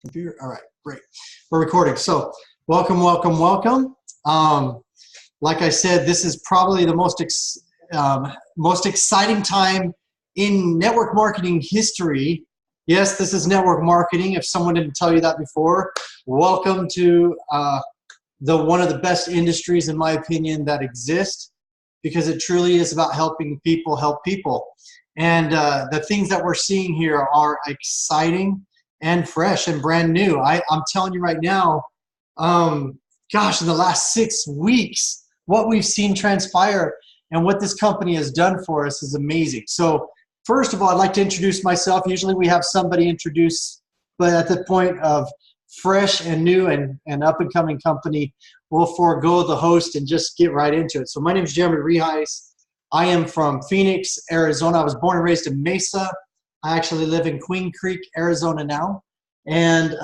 Computer. All right, great. We're recording. So welcome, welcome, welcome. Like I said, this is probably the most exciting time in network marketing history. Yes, this is network marketing. If someone didn't tell you that before, welcome to one of the best industries, in my opinion, that exist, because it truly is about helping people help people. And the things that we're seeing here are exciting and fresh and brand new. I'm telling you right now, gosh, in the last 6 weeks, what we've seen transpire and what this company has done for us is amazing. So first of all, I'd like to introduce myself. Usually we have somebody introduce, but at the point of fresh and new and up-and-coming company, we'll forego the host and just get right into it. So my name is Jeremy Reheis. I am from Phoenix, Arizona. I was born and raised in Mesa. I actually live in Queen Creek, Arizona now. And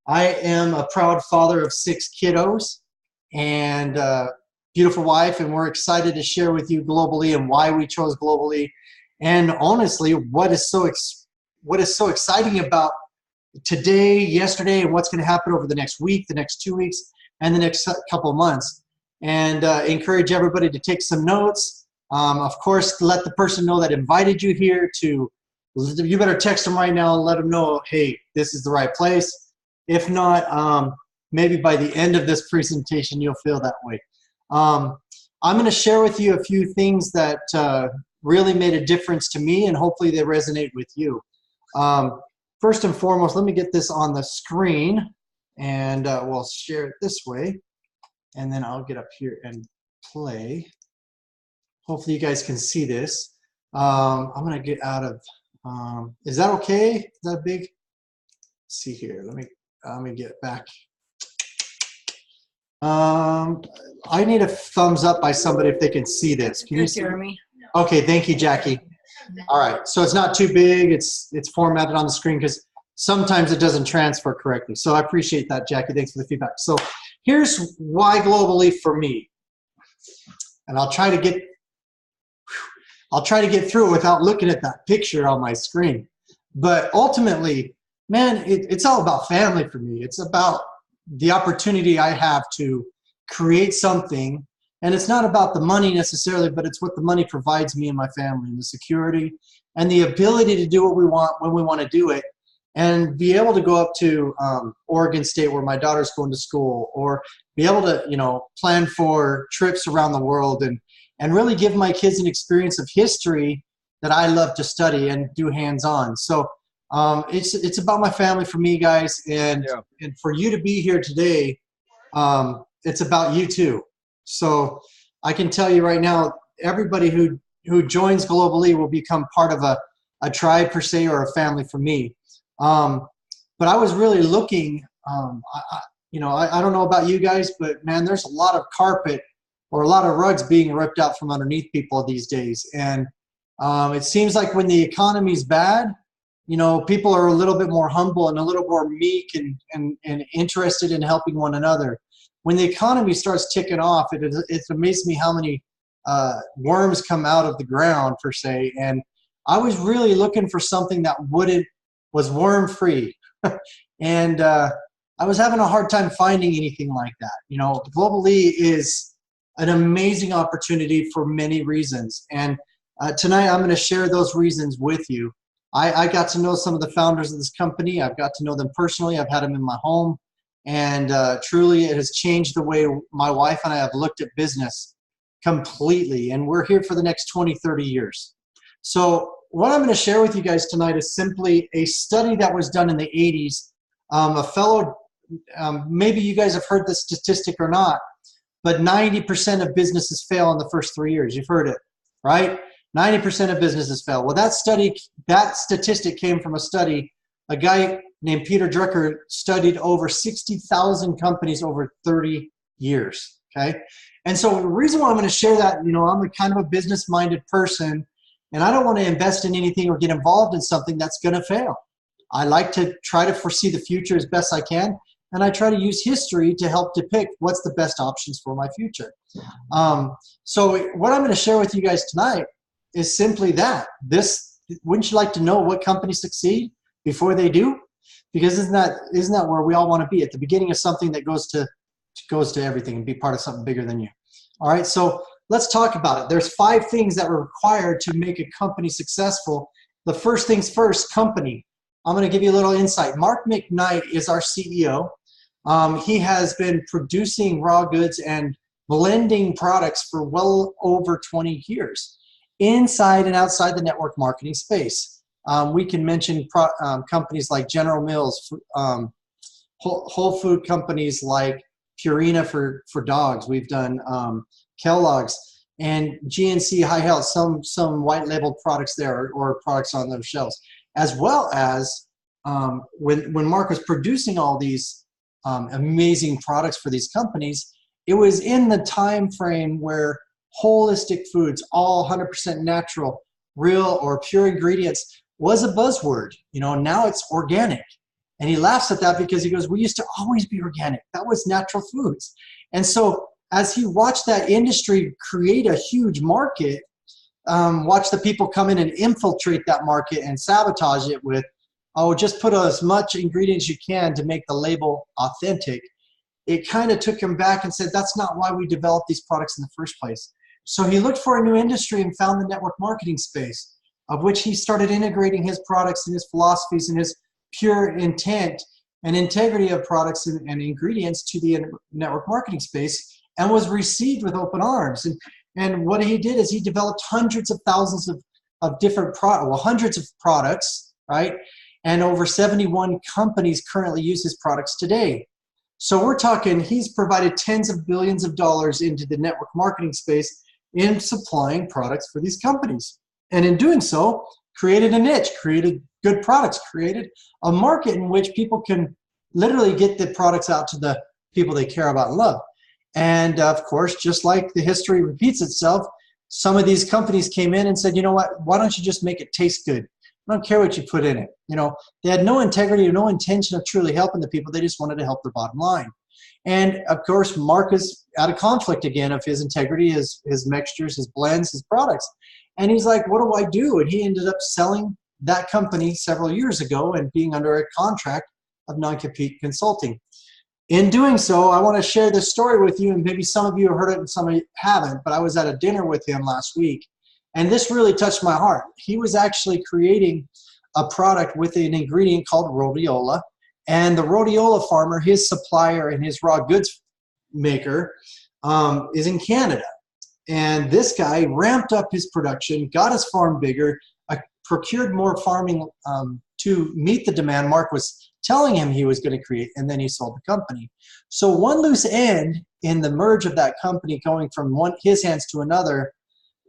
I am a proud father of 6 kiddos and beautiful wife. And we're excited to share with you Globallee and why we chose Globallee. And honestly, what is so exciting about today, yesterday, and what's going to happen over the next week, the next 2 weeks, and the next couple of months. And encourage everybody to take some notes. Of course, let the person know that invited you here to. You better text them right now and let them know, hey, this is the right place. If not, maybe by the end of this presentation, you'll feel that way. I'm going to share with you a few things that really made a difference to me, and hopefully they resonate with you. First and foremost, let me get this on the screen, and we'll share it this way, and then I'll get up here and play. Hopefully you guys can see this. I'm going to get out of... is that okay? Is that big? Let's see here. Let me get back. I need a thumbs up by somebody if they can see this. Can you see me? Okay, thank you, Jackie. All right, so it's not too big. It's formatted on the screen because sometimes it doesn't transfer correctly. So I appreciate that, Jackie. Thanks for the feedback. So here's why Globallee for me, and I'll try to get through it without looking at that picture on my screen. But ultimately, man, it's all about family for me. It's about the opportunity I have to create something. And it's not about the money necessarily, but it's what the money provides me and my family, and the security and the ability to do what we want when we want to do it, and be able to go up to Oregon State where my daughter's going to school, or be able to, plan for trips around the world and really give my kids an experience of history that I love to study and do hands-on. So it's about my family for me, guys, and for you to be here today, it's about you too. So I can tell you right now, everybody who joins Globallee will become part of a tribe per se, or a family for me. But I was really looking, I don't know about you guys, but man, there's a lot of carpet or a lot of rugs being ripped out from underneath people these days. And it seems like when the economy's bad, people are a little bit more humble and a little more meek and interested in helping one another. When the economy starts ticking off, it amazes me how many worms come out of the ground, per se. And I was really looking for something that was worm-free. And I was having a hard time finding anything like that. Globallee is an amazing opportunity for many reasons. And tonight I'm going to share those reasons with you. I got to know some of the founders of this company. I've got to know them personally. I've had them in my home. And truly it has changed the way my wife and I have looked at business completely. And we're here for the next 20, 30 years. So what I'm going to share with you guys tonight is simply a study that was done in the 80s. A fellow, maybe you guys have heard this statistic or not, but 90% of businesses fail in the first 3 years. You've heard it, right? 90% of businesses fail. Well, that statistic came from a study. A guy named Peter Drucker studied over 60,000 companies over 30 years, okay? And so the reason why I'm going to share that, I'm a kind of a business-minded person, and I don't want to invest in anything or get involved in something that's going to fail. I like to try to foresee the future as best I can, and I try to use history to help depict what's the best options for my future. So what I'm going to share with you guys tonight is simply that. Wouldn't you like to know what companies succeed before they do? Because isn't that where we all want to be, at the beginning of something that goes to everything and be part of something bigger than you. All right, so let's talk about it. There's 5 things that were required to make a company successful. The first things first, company. I'm going to give you a little insight. Mark McKnight is our CEO. He has been producing raw goods and blending products for well over 20 years, inside and outside the network marketing space. We can mention companies like General Mills, whole food companies like Purina for dogs. We've done Kellogg's and GNC High Health, some white labeled products there, or products on those shelves, as well as when Mark was producing all these amazing products for these companies, it was in the time frame where holistic foods, all 100% natural, real or pure ingredients, was a buzzword. Now it's organic. And he laughs at that because he goes, we used to always be organic. That was natural foods. And so as he watched that industry create a huge market, watch the people come in and infiltrate that market and sabotage it with, oh, just put as much ingredients you can to make the label authentic. It kind of took him back and said, that's not why we developed these products in the first place. So he looked for a new industry and found the network marketing space, of which he started integrating his products and his philosophies and his pure intent and integrity of products and ingredients to the network marketing space, and was received with open arms. And what he did is he developed hundreds of thousands of different hundreds of products, right? And over 71 companies currently use his products today. So we're talking, he's provided tens of billions of dollars into the network marketing space in supplying products for these companies. And in doing so, created a niche, created good products, created a market in which people can literally get the products out to the people they care about and love. And of course, just like the history repeats itself, some of these companies came in and said, you know what, why don't you just make it taste good? I don't care what you put in it. They had no integrity or no intention of truly helping the people. They just wanted to help their bottom line. And of course, Mark is out of conflict again of his integrity, his mixtures, his blends, his products. And he's like, what do I do? And he ended up selling that company several years ago and being under a contract of non-compete consulting. In doing so, I want to share this story with you, and maybe some of you have heard it and some of you haven't, but I was at a dinner with him last week, and this really touched my heart. He was actually creating a product with an ingredient called rhodiola, and the rhodiola farmer, his supplier and his raw goods maker, is in Canada. And this guy ramped up his production, got his farm bigger, procured more farming to meet the demand Mark was telling him he was going to create, and then he sold the company. So one loose end in the merge of that company going from his hands to another,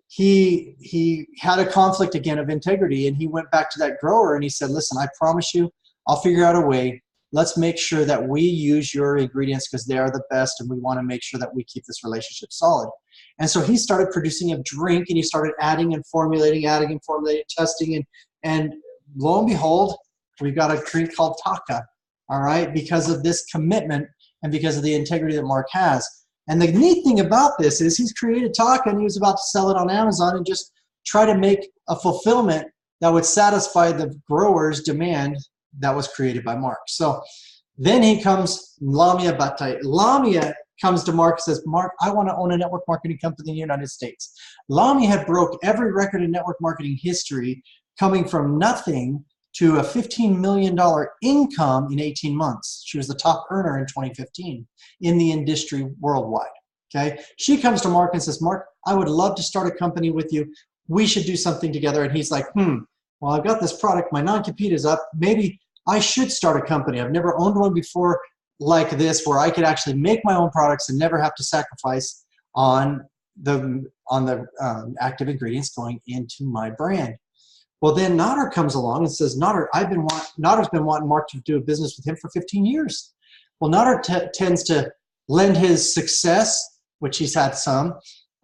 he had a conflict again of integrity, and he went back to that grower and he said, listen, I promise you, I'll figure out a way. Let's make sure that we use your ingredients because they are the best, and we want to make sure that we keep this relationship solid. And so he started producing a drink, and he started adding and formulating, testing, and lo and behold, we've got a drink called Taka, all right, because of this commitment and because of the integrity that Mark has. And the neat thing about this is he's created Taka, and he was about to sell it on Amazon and just try to make a fulfillment that would satisfy the grower's demand that was created by Mark. So then he comes, Lamia Bhatai. Lamia comes to Mark and says, Mark, I want to own a network marketing company in the United States. Lamia had broke every record in network marketing history, coming from nothing to a $15 million income in 18 months. She was the top earner in 2015 in the industry worldwide. Okay, she comes to Mark and says, Mark, I would love to start a company with you. We should do something together. And he's like, well, I've got this product. My non-compete is up. Maybe I should start a company. I've never owned one before like this, where I could actually make my own products and never have to sacrifice on the active ingredients going into my brand. Well, then Nader comes along and says, Nader's been wanting Mark to do a business with him for 15 years. Well, Nader tends to lend his success, which he's had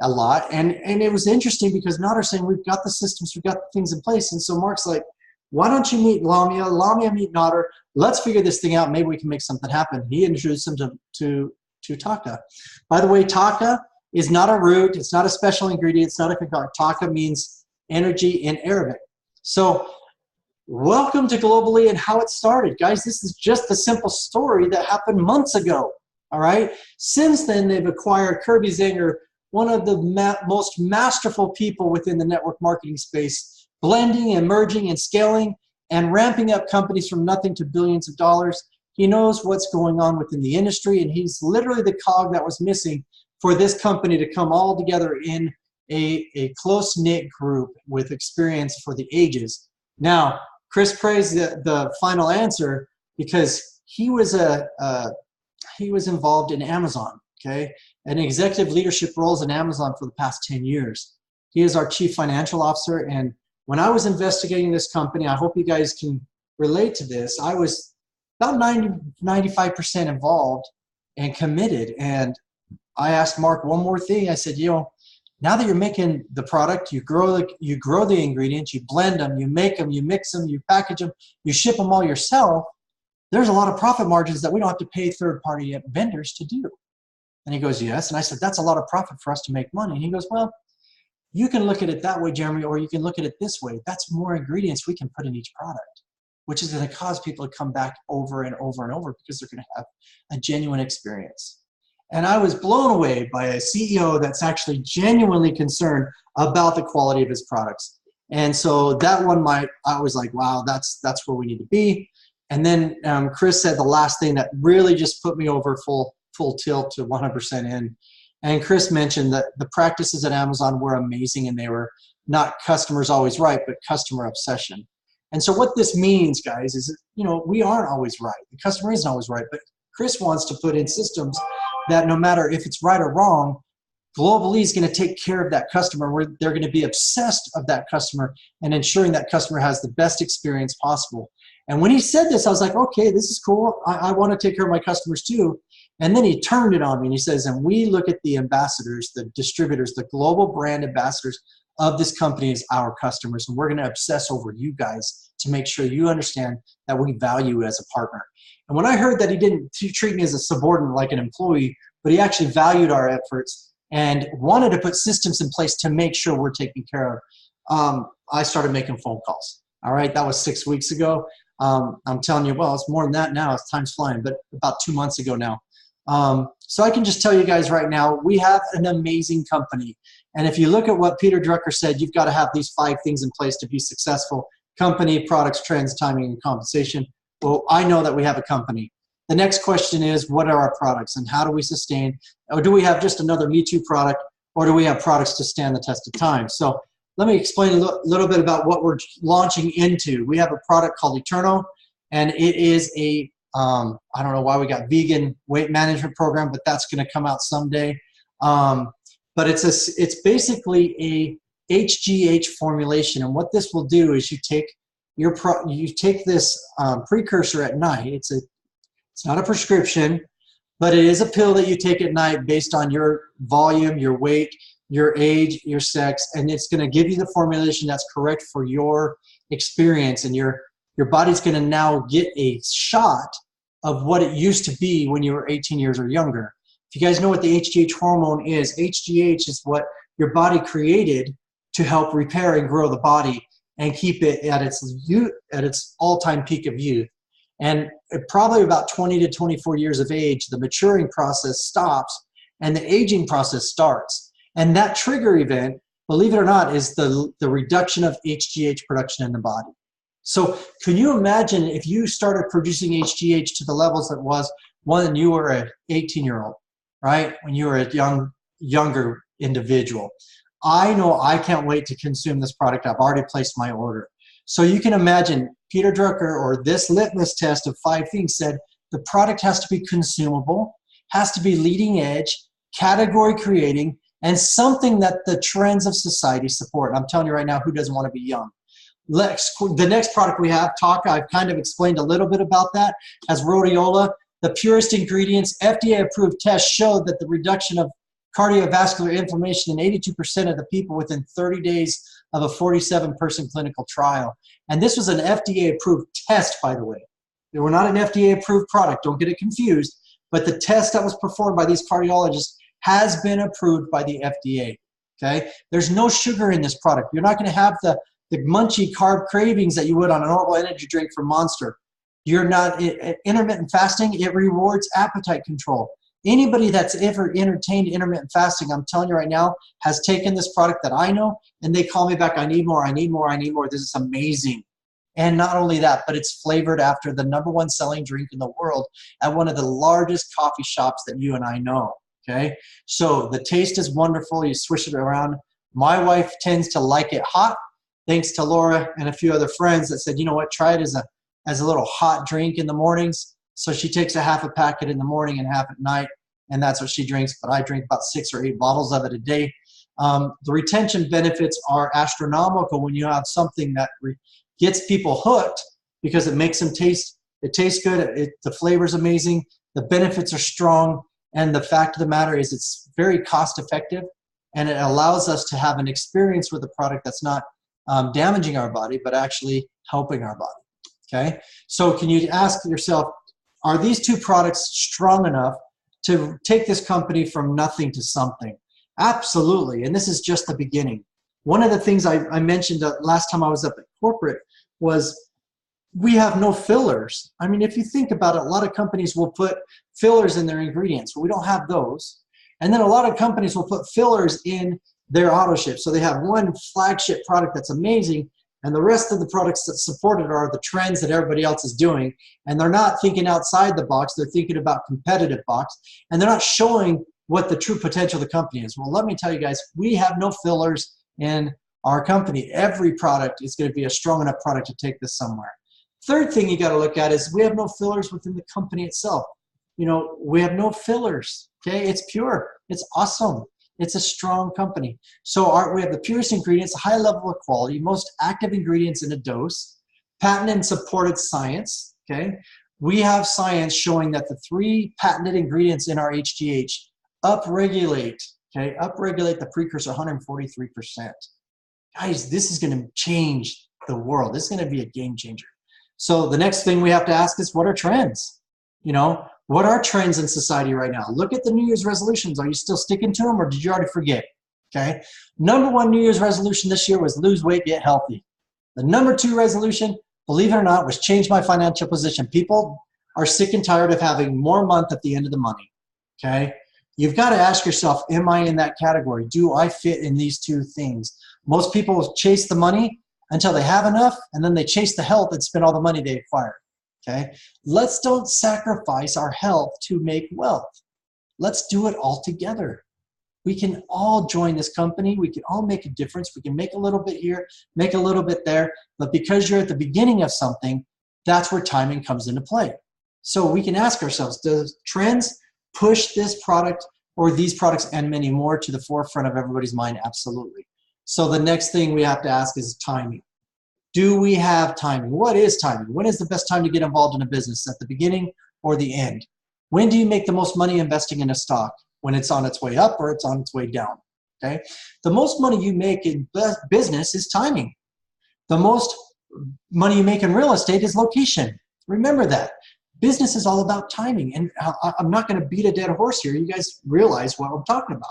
a lot. And it was interesting because Nader's saying, we've got the systems, we've got the things in place. And so Mark's like, why don't you meet Lamia? Lamia meet Nader. Let's figure this thing out. Maybe we can make something happen. He introduced him to Taka. By the way, Taka is not a root. It's not a special ingredient. It's not a concoction. Taka means energy in Arabic. So Welcome to Globallee and how it started. Guys, this is just a simple story that happened months ago, all right? Since then, they've acquired Kirby Zinger, one of the most masterful people within the network marketing space, blending and merging and scaling and ramping up companies from nothing to billions of dollars. He knows what's going on within the industry, and he's literally the cog that was missing for this company to come all together in a close-knit group with experience for the ages. Now, Chris praised the final answer because he was involved in Amazon, okay, and executive leadership roles in Amazon for the past 10 years. He is our chief financial officer, and when I was investigating this company, I hope you guys can relate to this, I was about 95% involved and committed. And I asked Mark one more thing. I said, now that you're making the product, you grow the ingredients, you blend them, you make them, you mix them, you package them, you ship them all yourself, there's a lot of profit margins that we don't have to pay third-party vendors to do. And he goes, yes. And I said, that's a lot of profit for us to make money. And he goes, well, you can look at it that way, Jeremy, or you can look at it this way. That's more ingredients we can put in each product, which is going to cause people to come back over and over and over because they're going to have a genuine experience. And I was blown away by a CEO that's actually genuinely concerned about the quality of his products. And so that one, I was like, wow, that's where we need to be. And then Chris said the last thing that really just put me over full tilt to 100% in. And Chris mentioned that the practices at Amazon were amazing, and they were not customers always right, but customer obsession. And so what this means, guys, is we aren't always right. The customer isn't always right, but Chris wants to put in systems that no matter if it's right or wrong, Globallee is going to take care of that customer, where they're going to be obsessed of that customer and ensuring that customer has the best experience possible. And when he said this, I was like, okay, this is cool. I want to take care of my customers too. And then he turned it on me and he says, and we look at the ambassadors, the distributors, the global brand ambassadors of this company as our customers. And we're going to obsess over you guys to make sure you understand that we value you as a partner. And when I heard that he didn't treat me as a subordinate like an employee, but he actually valued our efforts and wanted to put systems in place to make sure we're taken care of, I started making phone calls. All right, that was 6 weeks ago. I'm telling you, well, it's more than that now. It's time's flying, but about 2 months ago now. So I can just tell you guys right now, we have an amazing company. And if you look at what Peter Drucker said, you've got to have these 5 things in place to be successful: company, products, trends, timing, and compensation. Well, I know that we have a company. The next question is, what are our products and how do we sustain? Or do we have just another Me Too product, or do we have products to stand the test of time? So let me explain a little bit about what we're launching into. We have a product called Eterno, and it is a, I don't know why we got vegan weight management program, but that's going to come out someday. But it's basically a HGH formulation, and what this will do is you take this precursor at night. It's not a prescription, but it is a pill that you take at night based on your volume, your weight, your age, your sex, and it's going to give you the formulation that's correct for your experience, and your body's going to now get a shot of what it used to be when you were 18 years or younger. If you guys know what the HGH hormone is, HGH is what your body created to help repair and grow the body and keep it at its all-time peak of youth. And probably about 20 to 24 years of age, the maturing process stops and the aging process starts. And that trigger event, believe it or not, is the reduction of HGH production in the body. So can you imagine if you started producing HGH to the levels that was when you were an 18-year-old, right? When you were a younger individual. I know I can't wait to consume this product. I've already placed my order. So you can imagine Peter Drucker, or this litmus test of 5 things, said the product has to be consumable, has to be leading edge, category creating, and something that the trends of society support. And I'm telling you right now, who doesn't want to be young? The next product we have, I've kind of explained a little bit about that, as rhodiola. The purest ingredients, FDA-approved tests showed that the reduction of cardiovascular inflammation in 82% of the people within 30 days of a 47-person clinical trial. And this was an FDA-approved test, by the way. They were not an FDA-approved product. Don't get it confused. But the test that was performed by these cardiologists has been approved by the FDA. Okay? There's no sugar in this product. You're not going to have the the munchy carb cravings that you would on a normal energy drink from Monster. You're not intermittent fasting. It rewards appetite control. Anybody that's ever entertained intermittent fasting, I'm telling you right now, has taken this product that I know, and they call me back, I need more, I need more, I need more. This is amazing. And not only that, but it's flavored after the #1 selling drink in the world at one of the largest coffee shops that you and I know, okay? So the taste is wonderful. You swish it around. My wife tends to like it hot, thanks to Laura and a few other friends that said, you know what, try it as a little hot drink in the mornings. So she takes a half a packet in the morning and half at night, and that's what she drinks. But I drink about 6 or 8 bottles of it a day. The retention benefits are astronomical when you have something that gets people hooked because it makes them taste. It tastes good. The flavor's amazing. The benefits are strong. And the fact of the matter is it's very cost effective, and it allows us to have an experience with a product that's not damaging our body, but actually helping our body. Okay. So can you ask yourself, are these two products strong enough to take this company from nothing to something? Absolutely. And this is just the beginning. One of the things I mentioned last time I was up at corporate was we have no fillers. I mean, if you think about it, a lot of companies will put fillers in their ingredients. Well, we don't have those. And then a lot of companies will put fillers in their auto ship. So they have one flagship product that's amazing, and the rest of the products that support it are the trends that everybody else is doing. And they're not thinking outside the box. They're thinking about competitive box. And they're not showing what the true potential of the company is. Well, let me tell you guys, we have no fillers in our company. Every product is going to be a strong enough product to take this somewhere. Third thing you got to look at is we have no fillers within the company itself. You know, we have no fillers. Okay, it's pure. It's awesome. It's a strong company. So we have the purest ingredients, high level of quality, most active ingredients in a dose, patent and supported science. Okay, we have science showing that the 3 patented ingredients in our HGH upregulate the precursor 143%. Guys, this is going to change the world. This is going to be a game changer. So the next thing we have to ask is, what are trends? You know, what are trends in society right now? Look at the New Year's resolutions. Are you still sticking to them, or did you already forget? Okay. #1 New Year's resolution this year was lose weight, get healthy. The #2 resolution, believe it or not, was change my financial position. People are sick and tired of having more month at the end of the money. Okay. You've got to ask yourself, am I in that category? Do I fit in these two things? Most people chase the money until they have enough, and then they chase the health and spend all the money they acquire. Okay? Let's don't sacrifice our health to make wealth. Let's do it all together. We can all join this company. We can all make a difference. We can make a little bit here, make a little bit there. But because you're at the beginning of something, that's where timing comes into play. So we can ask ourselves, does trends push this product or these products and many more to the forefront of everybody's mind? Absolutely. So the next thing we have to ask is timing. Do we have timing? What is timing? When is the best time to get involved in a business? At the beginning or the end? When do you make the most money investing in a stock? When it's on its way up or it's on its way down? Okay. The most money you make in business is timing. The most money you make in real estate is location. Remember that. Business is all about timing. And I'm not going to beat a dead horse here. You guys realize what I'm talking about.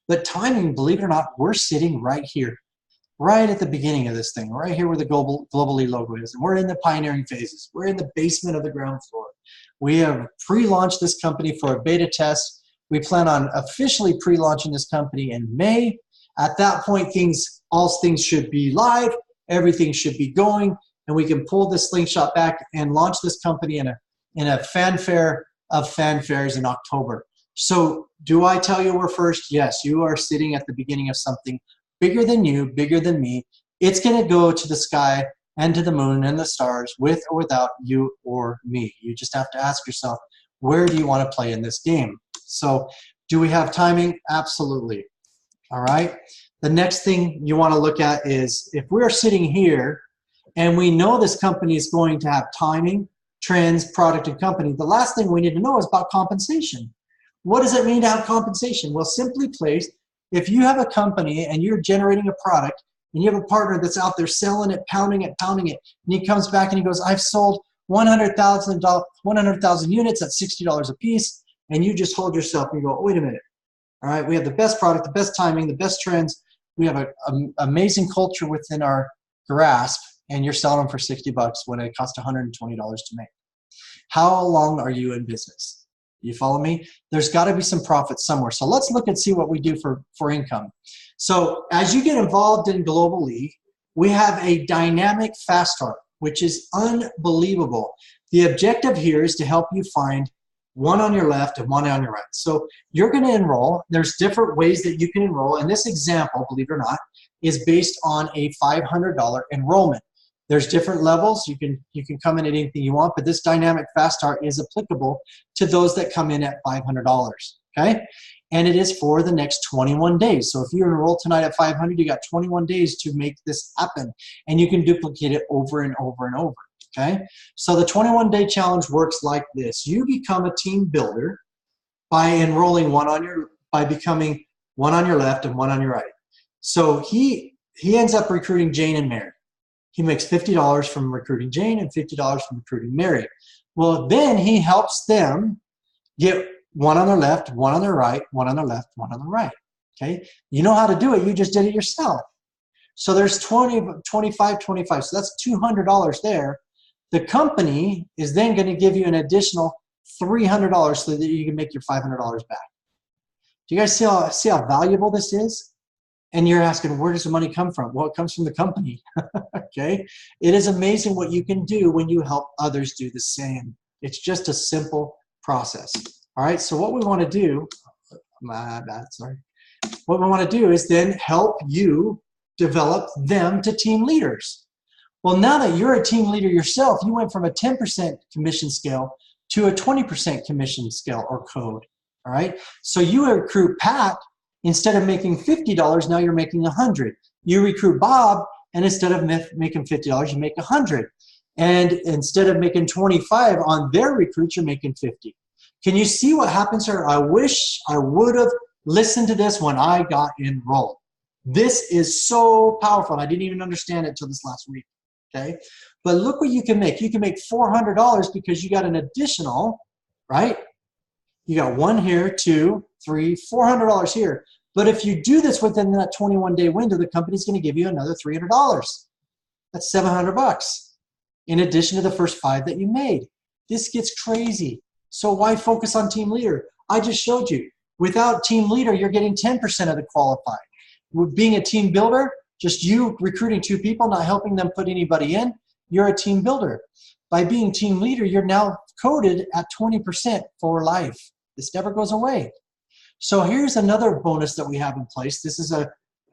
But timing, believe it or not, we're sitting right here, right at the beginning of this thing, right here where the Globallee logo is. And we're in the pioneering phases. We're in the basement of the ground floor. We have pre-launched this company for a beta test. We plan on officially pre-launching this company in May. At that point, all things should be live. Everything should be going. And we can pull this slingshot back and launch this company in a fanfare of fanfares in October. So do I tell you we're first? Yes, you are sitting at the beginning of something bigger than you, bigger than me. It's going to go to the sky and to the moon and the stars with or without you or me. You just have to ask yourself, where do you want to play in this game? So do we have timing? Absolutely. All right. The next thing you want to look at is if we're sitting here and we know this company is going to have timing, trends, product, and company, the last thing we need to know is about compensation. What does it mean to have compensation? Well, simply placed, if you have a company and you're generating a product and you have a partner that's out there selling it, pounding it, and he comes back and he goes, I've sold 100,000 units at $60 a piece, and you just hold yourself and you go, wait a minute. All right, we have the best product, the best timing, the best trends. We have an amazing culture within our grasp and you're selling them for 60 bucks when it costs $120 to make. How long are you in business? You follow me? There's got to be some profit somewhere. So let's look and see what we do for income. So as you get involved in Globallee, we have a dynamic fast start, which is unbelievable. The objective here is to help you find one on your left and one on your right. So you're going to enroll. There's different ways that you can enroll. And this example, believe it or not, is based on a $500 enrollment. There's different levels. You can come in at anything you want, but this dynamic fast start is applicable to those that come in at $500, okay? And it is for the next 21 days. So if you enroll tonight at 500, you got 21 days to make this happen, and you can duplicate it over and over and over, okay? So the 21-day challenge works like this. You become a team builder by enrolling by becoming one on your left and one on your right. So he ends up recruiting Jane and Mary. He makes $50 from recruiting Jane and $50 from recruiting Mary. Well, then he helps them get one on their left, one on their right, one on their left, one on the right, okay? You know how to do it. You just did it yourself. So there's 20, 25, 25. So that's $200 there. The company is then going to give you an additional $300 so that you can make your $500 back. Do you guys see how valuable this is? And you're asking, where does the money come from? Well, it comes from the company, okay? It is amazing what you can do when you help others do the same. It's just a simple process, all right? So what we want to do, what we want to do is then help you develop them to team leaders. Well, now that you're a team leader yourself, you went from a 10% commission scale to a 20% commission scale or code, all right? So you recruit Pat. Instead of making $50, now you're making $100. You recruit Bob, and instead of making $50, you make $100. And instead of making $25 on their recruits, you're making $50. Can you see what happens here? I wish I would have listened to this when I got enrolled. This is so powerful. I didn't even understand it till this last week, okay? But look what you can make. You can make $400 because you got an additional, right? You got one here, two, three, $400 here. But if you do this within that 21-day window, the company's going to give you another $300. That's $700 in addition to the first 5 that you made. This gets crazy. So why focus on team leader? I just showed you. Without team leader, you're getting 10% of the qualified. With being a team builder, just you recruiting 2 people, not helping them put anybody in, you're a team builder. By being team leader, you're now coded at 20% for life. This never goes away. So here's another bonus that we have in place. This is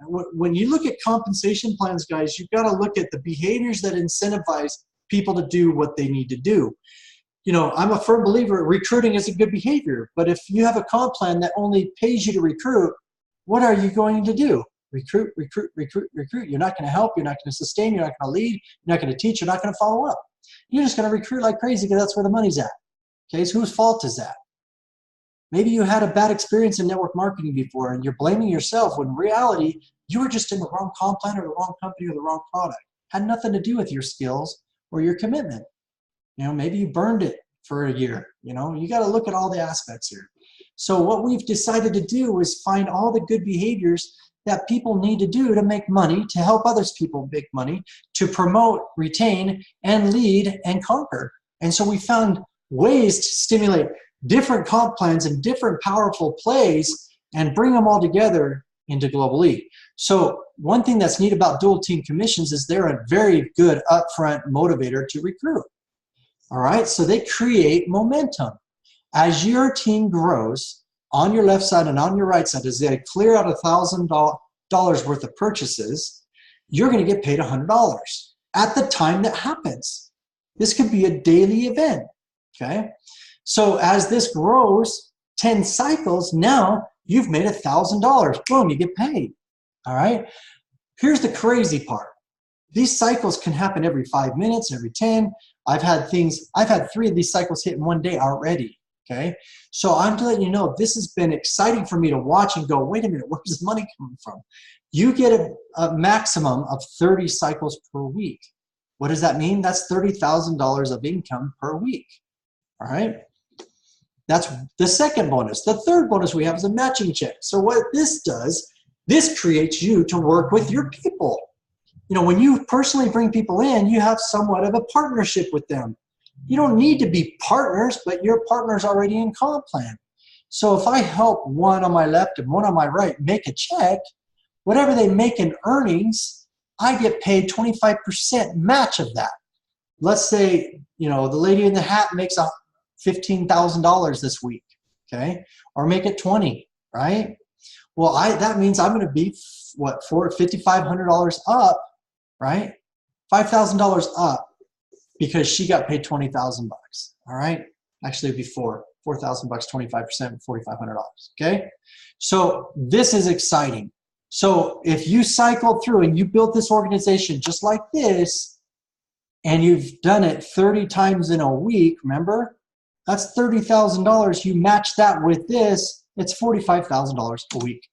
when you look at compensation plans, guys, you've got to look at the behaviors that incentivize people to do what they need to do. You know, I'm a firm believer recruiting is a good behavior, but if you have a comp plan that only pays you to recruit, what are you going to do? Recruit, recruit, recruit, recruit. You're not going to help. You're not going to sustain. You're not going to lead. You're not going to teach. You're not going to follow up. You're just going to recruit like crazy because that's where the money's at. Okay, so whose fault is that? Maybe you had a bad experience in network marketing before and you're blaming yourself when in reality, you were just in the wrong comp plan or the wrong company or the wrong product. Had nothing to do with your skills or your commitment. You know, maybe you burned it for a year. You know, you got to look at all the aspects here. So what we've decided to do is find all the good behaviors that people need to do to make money, to help others people make money, to promote, retain, and lead and conquer. And so we found ways to stimulate different comp plans and different powerful plays and bring them all together into Globallee. So one thing that's neat about dual team commissions is they're a very good upfront motivator to recruit. All right, so they create momentum. As your team grows on your left side and on your right side, as they clear out $1,000 worth of purchases, you're going to get paid $100 at the time that happens. This could be a daily event, okay? So as this grows 10 cycles, now you've made $1,000. Boom, you get paid. All right. Here's the crazy part. These cycles can happen every 5 minutes, every 10. I've had 3 of these cycles hit in one day already. Okay. So I'm to let you know, this has been exciting for me to watch and go, wait a minute, where's this money coming from? You get a maximum of 30 cycles per week. What does that mean? That's $30,000 of income per week. All right. That's the second bonus. The third bonus we have is a matching check. So what this does, this creates you to work with your people. when you personally bring people in, you have somewhat of a partnership with them. You don't need to be partners, but your partner's already in comp plan. So if I help one on my left and one on my right make a check, whatever they make in earnings, I get paid 25% match of that. Let's say, the lady in the hat makes $15,000 this week, okay? Or make it 20, right? Well, that means I'm going to be, $5,500 up, right? $5,000 up because she got paid $20,000, all right? Actually, it'd be $4,000, $25%, $4,500, okay? So this is exciting. So if you cycle through and you built this organization just like this, and you've done it 30 times in a week, remember? That's $30,000. You match that with this, it's $45,000 a week.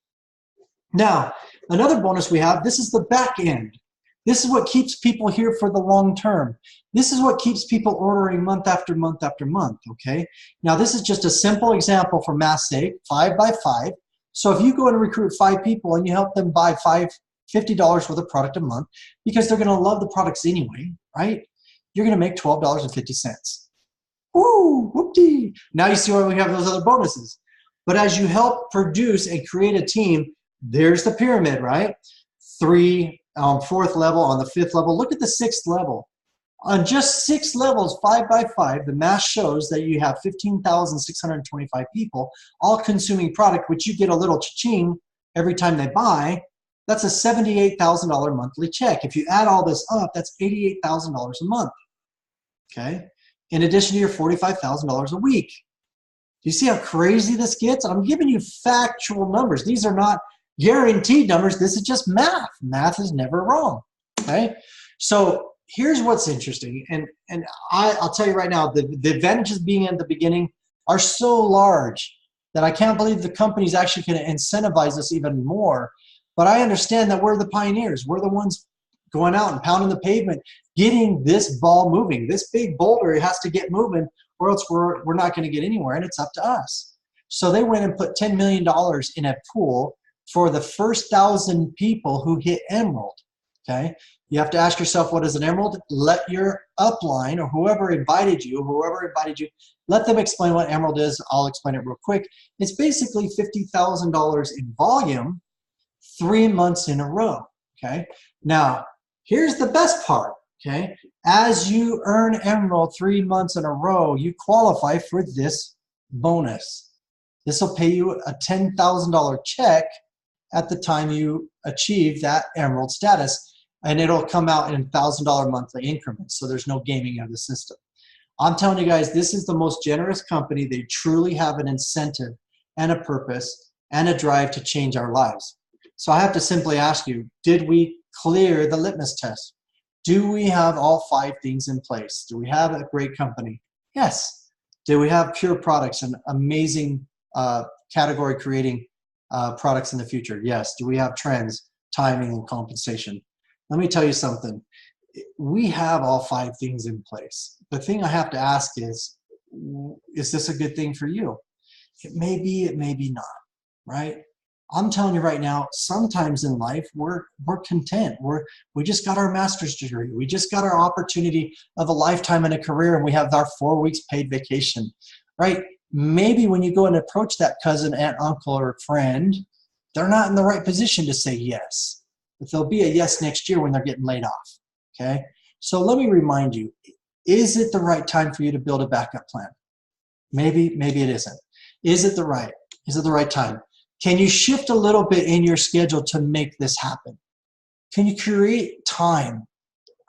Now, another bonus we have, this is the back end. This is what keeps people here for the long term. This is what keeps people ordering month after month after month, okay? Now, this is just a simple example for math's sake, 5 by 5. So if you go and recruit 5 people and you help them buy $50 worth of product a month, because they're going to love the products anyway, right? You're going to make $12.50. Woo, whoop-dee. Now you see why we have those other bonuses. But as you help produce and create a team, there's the pyramid, right? 3, 4th level, on the 5th level. Look at the 6th level. On just 6 levels, 5 by 5, the math shows that you have 15,625 people all consuming product, which you get a little cha-ching every time they buy. That's a $78,000 monthly check. If you add all this up, that's $88,000 a month, okay? In addition to your $45,000 a week. Do you see how crazy this gets? I'm giving you factual numbers. These are not guaranteed numbers. This is just math. Math is never wrong, okay? So here's what's interesting, and I'll tell you right now, the advantages being at the beginning are so large that I can't believe the company's actually going to incentivize us even more. But I understand that we're the pioneers. We're the ones going out and pounding the pavement, getting this ball moving. This big boulder has to get moving, or else we're not going to get anywhere, and it's up to us. So they went and put $10 million in a pool for the first 1,000 people who hit Emerald, okay? You have to ask yourself, what is an Emerald? Let your upline or whoever invited you, let them explain what Emerald is. I'll explain it real quick. It's basically $50,000 in volume 3 months in a row, okay? Now, here's the best part, okay? As you earn Emerald 3 months in a row, you qualify for this bonus. This will pay you a $10,000 check at the time you achieve that Emerald status. And it'll come out in $1,000 monthly increments, so there's no gaming of the system. I'm telling you guys, this is the most generous company. They truly have an incentive and a purpose and a drive to change our lives. So I have to simply ask you, did we clear the litmus test? Do we have all 5 things in place? Do we have a great company? Yes. Do we have pure products and amazing category creating products in the future? Yes. Do we have trends, timing, and compensation? Let me tell you something. We have all 5 things in place. The thing I have to ask is this a good thing for you? It may be, it may be not, right? I'm telling you right now, sometimes in life, we're content. We just got our master's degree. We just got our opportunity of a lifetime in a career, and we have our 4 weeks paid vacation, right? Maybe when you go and approach that cousin, aunt, uncle, or friend, they're not in the right position to say yes. But there'll be a yes next year when they're getting laid off, okay? So let me remind you, is it the right time for you to build a backup plan? Maybe it isn't. Is it the right time? Can you shift a little bit in your schedule to make this happen? Can you create time,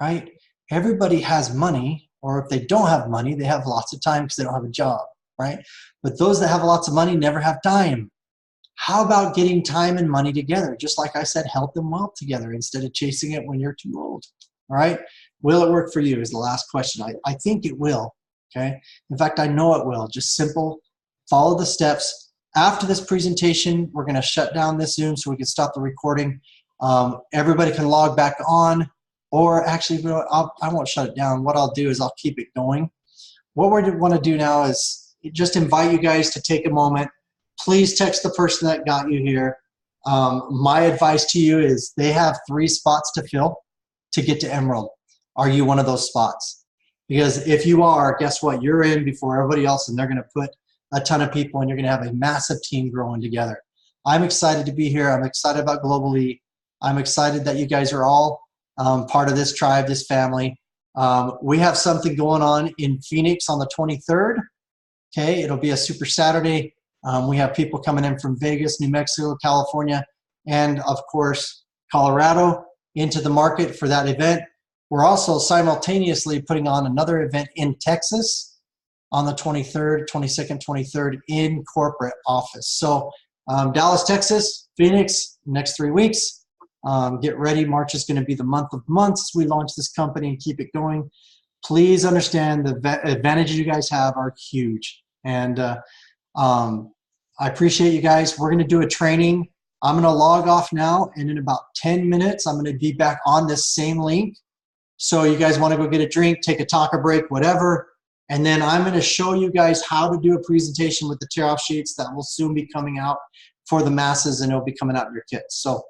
right? Everybody has money, or if they don't have money, they have lots of time because they don't have a job, right? But those that have lots of money never have time. How about getting time and money together? Just like I said, health and wealth together instead of chasing it when you're too old, all right? Will it work for you is the last question. I think it will, okay? In fact, I know it will. Just simple, follow the steps. After this presentation, we're going to shut down this Zoom so we can stop the recording. Everybody can log back on, or actually, I won't shut it down. What I'll do is I'll keep it going. What we want to do now is just invite you guys to take a moment. Please text the person that got you here. My advice to you is they have 3 spots to fill. to get to Emerald? Are you one of those spots? Because if you are, guess what? You're in before everybody else, and they're going to put a ton of people, and you're going to have a massive team growing together. I'm excited to be here. I'm excited about Globallee. I'm excited that you guys are all part of this tribe, this family. We have something going on in Phoenix on the 23rd. Okay, it'll be a super Saturday. We have people coming in from Vegas, New Mexico, California, and of course, Colorado into the market for that event. We're also simultaneously putting on another event in Texas on the 23rd, 22nd, 23rd in corporate office. So Dallas, Texas, Phoenix, next 3 weeks. Get ready. March is going to be the month of months. We launch this company and keep it going. Please understand the advantages you guys have are huge. And I appreciate you guys. We're going to do a training. I'm going to log off now, and in about 10 minutes, I'm going to be back on this same link. So you guys want to go get a drink, take a taco break, whatever. And then I'm going to show you guys how to do a presentation with the tear-off sheets that will soon be coming out for the masses, and it'll be coming out in your kits. So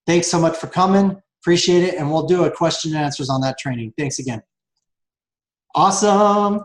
thanks so much for coming. Appreciate it. And we'll do a question and answers on that training. Thanks again. Awesome.